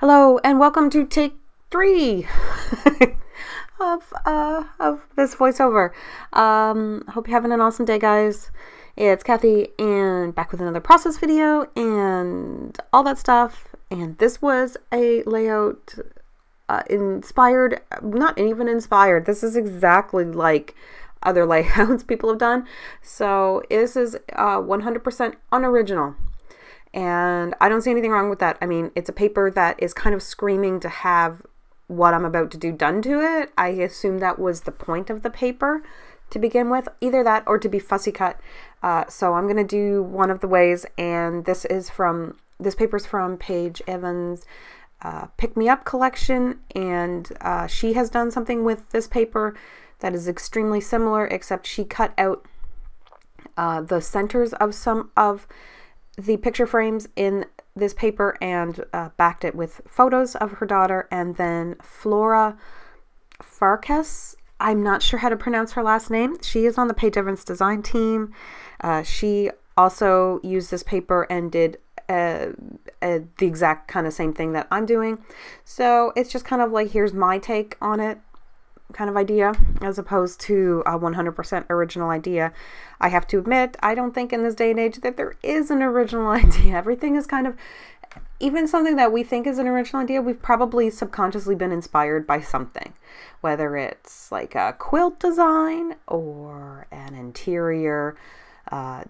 Hello and welcome to take 3 of this voiceover. Hope you're having an awesome day, guys. It's Kathy and back with another process video and all that stuff. And this was a layout inspired, not even inspired. This is exactly like other layouts people have done. So this is 100% unoriginal. And I don't see anything wrong with that. I mean, it's a paper that is kind of screaming to have what I'm about to do done to it. I assume that was the point of the paper to begin with, either that or to be fussy cut. So I'm going to do one of the ways, and this paper's from Paige Evans' Pick Me Up collection, and she has done something with this paper that is extremely similar, except she cut out the centers of some of the picture frames in this paper and backed it with photos of her daughter. And then Flora Farkas, I'm not sure how to pronounce her last name. She is on the Paige Evans design team. She also used this paper and did the exact kind of same thing that I'm doing. So it's just kind of like, here's my take on it kind of idea, as opposed to a 100% original idea. I have to admit, I don't think in this day and age that there is an original idea. Everything is kind of, even something that we think is an original idea, we've probably subconsciously been inspired by something, whether it's like a quilt design or an interior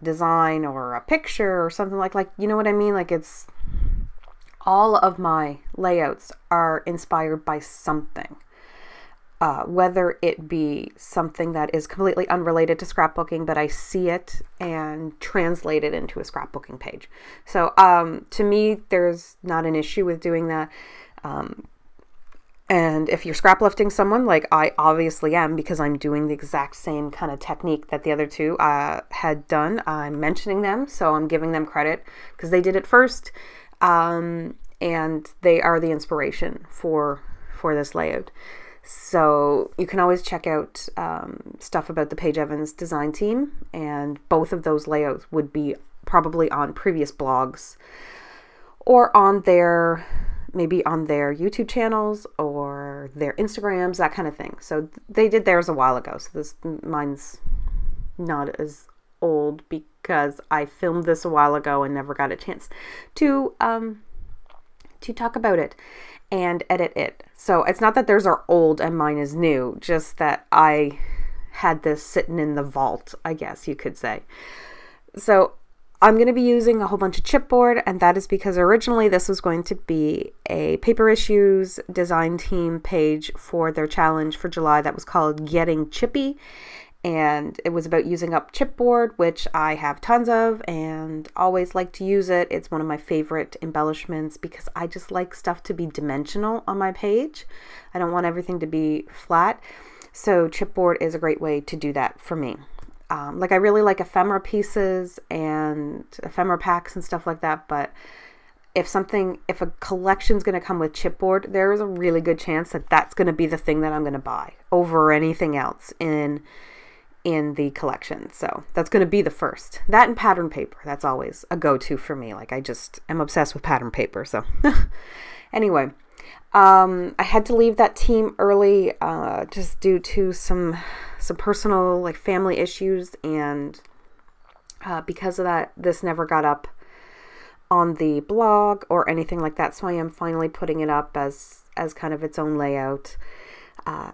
design or a picture or something like you know what I mean? Like, it's all of my layouts are inspired by something. Whether it be something that is completely unrelated to scrapbooking, but I see it and translate it into a scrapbooking page. So to me, there's not an issue with doing that. And if you're scraplifting someone, like I obviously am, because I'm doing the exact same kind of technique that the other two had done, I'm mentioning them, so I'm giving them credit because they did it first, and they are the inspiration for this layout. So you can always check out stuff about the Paige Evans design team, and both of those layouts would be probably on previous blogs or on their, maybe on their YouTube channels or their Instagrams, that kind of thing. So they did theirs a while ago. So mine's not as old because I filmed this a while ago and never got a chance to talk about it and edit it. So it's not that theirs are old and mine is new, just that I had this sitting in the vault, I guess you could say. So I'm going to be using a whole bunch of chipboard, and that is because originally this was going to be a Paper Issues design team page for their challenge for July that was called Getting Chippy. And it was about using up chipboard, which I have tons of and always like to use it. It's one of my favorite embellishments because I just like stuff to be dimensional on my page. I don't want everything to be flat. So chipboard is a great way to do that for me. Like, I really like ephemera pieces and ephemera packs and stuff like that. But if a collection's going to come with chipboard, there is a really good chance that that's going to be the thing that I'm going to buy over anything else in the collection. So that's going to be the first. That and pattern paper. That's always a go-to for me. Like, I just am obsessed with pattern paper. So anyway, I had to leave that team early just due to some personal, like, family issues, and because of that, this never got up on the blog or anything like that. So I am finally putting it up as kind of its own layout.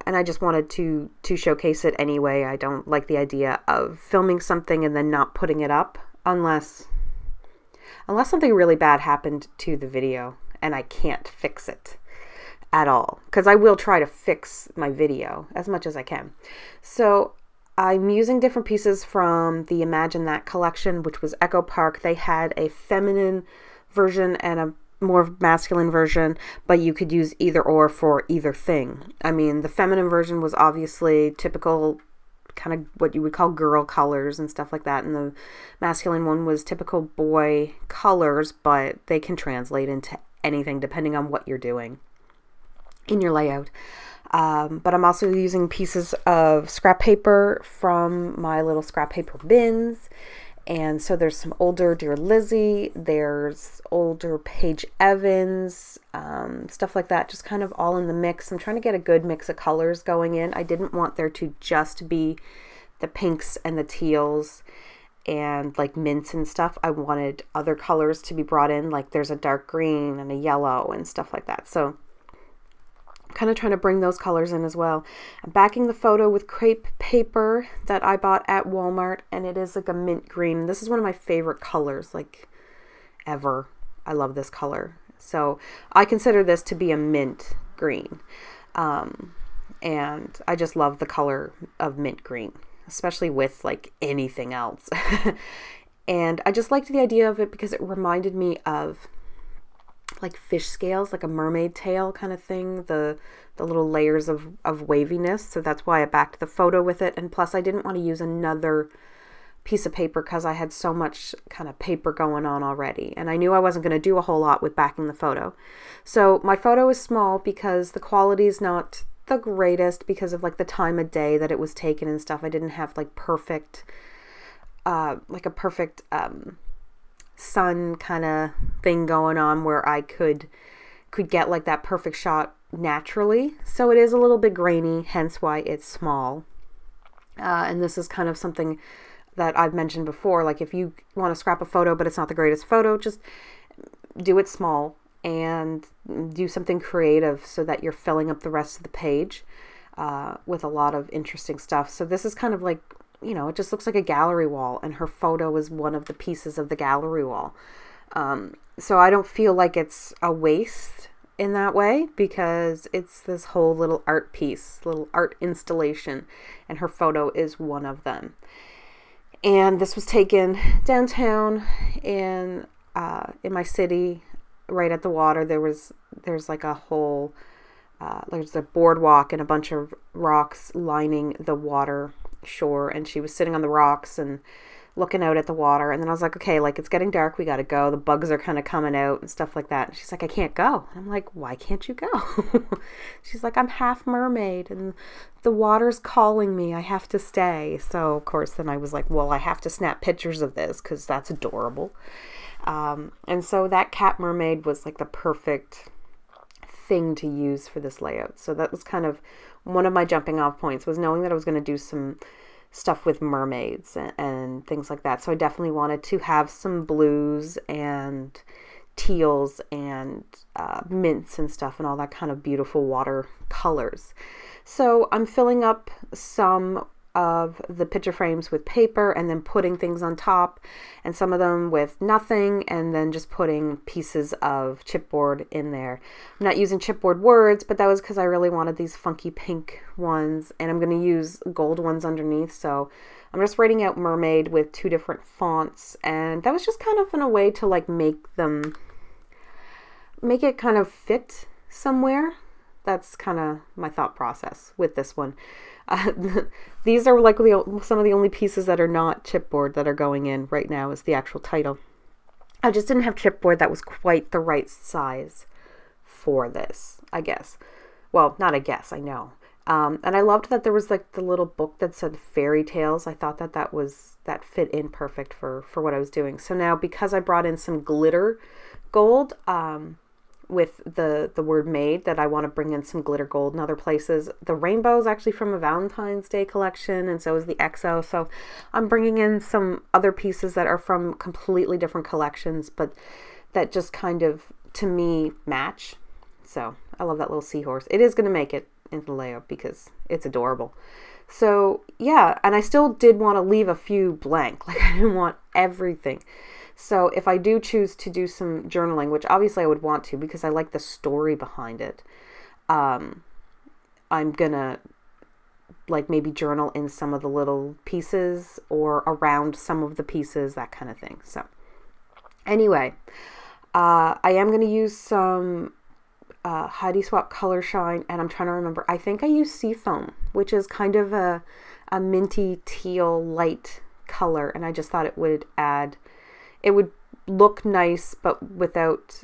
And I just wanted to showcase it anyway. I don't like the idea of filming something and then not putting it up unless something really bad happened to the video and I can't fix it at all. Because I will try to fix my video as much as I can. So I'm using different pieces from the Imagine That collection, which was Echo Park. They had a feminine version and a more masculine version, but you could use either or for either thing. I mean, the feminine version was obviously typical kind of what you would call girl colors and stuff like that, and the masculine one was typical boy colors, but they can translate into anything depending on what you're doing in your layout. But I'm also using pieces of scrap paper from my little scrap paper bins, And so there's some older Dear Lizzie, there's older Paige Evans, stuff like that, just kind of all in the mix. I'm trying to get a good mix of colors going in. I didn't want there to just be the pinks and the teals and like mints and stuff. I wanted other colors to be brought in, like there's a dark green and a yellow and stuff like that. So kind of trying to bring those colors in as well. I'm backing the photo with crepe paper that I bought at Walmart, and it is like a mint green. This is one of my favorite colors, like ever. I love this color. So I consider this to be a mint green. And I just love the color of mint green, especially with like anything else. And I just liked the idea of it because it reminded me of like fish scales, like a mermaid tail kind of thing, the little layers of waviness. So that's why I backed the photo with it. And plus I didn't want to use another piece of paper because I had so much kind of paper going on already. And I knew I wasn't going to do a whole lot with backing the photo. So my photo is small because the quality is not the greatest because of like the time of day that it was taken and stuff. I didn't have like perfect, like a perfect, sun kind of thing going on where I could get like that perfect shot naturally. So it is a little bit grainy, hence why it's small. And this is kind of something that I've mentioned before, like if you want to scrap a photo but it's not the greatest photo, just do it small and do something creative so that you're filling up the rest of the page with a lot of interesting stuff. So this is kind of like, you know, it just looks like a gallery wall, and her photo is one of the pieces of the gallery wall. So I don't feel like it's a waste in that way because it's this whole little art piece, little art installation, and her photo is one of them. And this was taken downtown in my city, right at the water. There's like a whole, there's a boardwalk and a bunch of rocks lining the water shore, and she was sitting on the rocks and looking out at the water. And then I was like, okay, like it's getting dark, we gotta go, the bugs are kind of coming out and stuff like that. And she's like, I can't go. And I'm like, why can't you go? She's like, I'm half mermaid and the water's calling me, I have to stay. So of course then I was like, well, I have to snap pictures of this because that's adorable. And so that cat mermaid was like the perfect thing to use for this layout. So that was kind of one of my jumping off points, was knowing that I was going to do some stuff with mermaids and things like that. So I definitely wanted to have some blues and teals and mints and stuff and all that kind of beautiful water colors. So I'm filling up some of the picture frames with paper and then putting things on top, and some of them with nothing, and then just putting pieces of chipboard in there. I'm not using chipboard words, but that was because I really wanted these funky pink ones, and I'm going to use gold ones underneath. So I'm just writing out Mermaid with 2 different fonts, and that was just kind of in a way to like make it kind of fit somewhere. That's kind of my thought process with this one. These are like some of the only pieces that are not chipboard that are going in right now is the actual title. I just didn't have chipboard that was quite the right size for this, I guess. Well, not I guess, I know. And I loved that there was like the little book that said fairy tales. I thought that fit in perfect for what I was doing. So now, because I brought in some glitter gold, with the word made, that I want to bring in some glitter gold in other places. The rainbow is actually from a Valentine's Day collection, and so is the XO. So I'm bringing in some other pieces that are from completely different collections, but that just kind of, to me, match. So I love that little seahorse. It is going to make it into the layout because it's adorable. So yeah, and I still did want to leave a few blank. Like I didn't want everything. So if I do choose to do some journaling, which obviously I would want to because I like the story behind it, I'm gonna like maybe journal in some of the little pieces or around some of the pieces, that kind of thing. So anyway, I am going to use some Heidi Swapp Color Shine, and I'm trying to remember, I think I use Seafoam, which is kind of a minty teal light color, and I just thought it would look nice, but without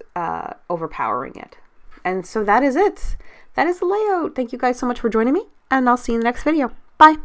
overpowering it. And so that is it. That is the layout. Thank you guys so much for joining me, and I'll see you in the next video. Bye.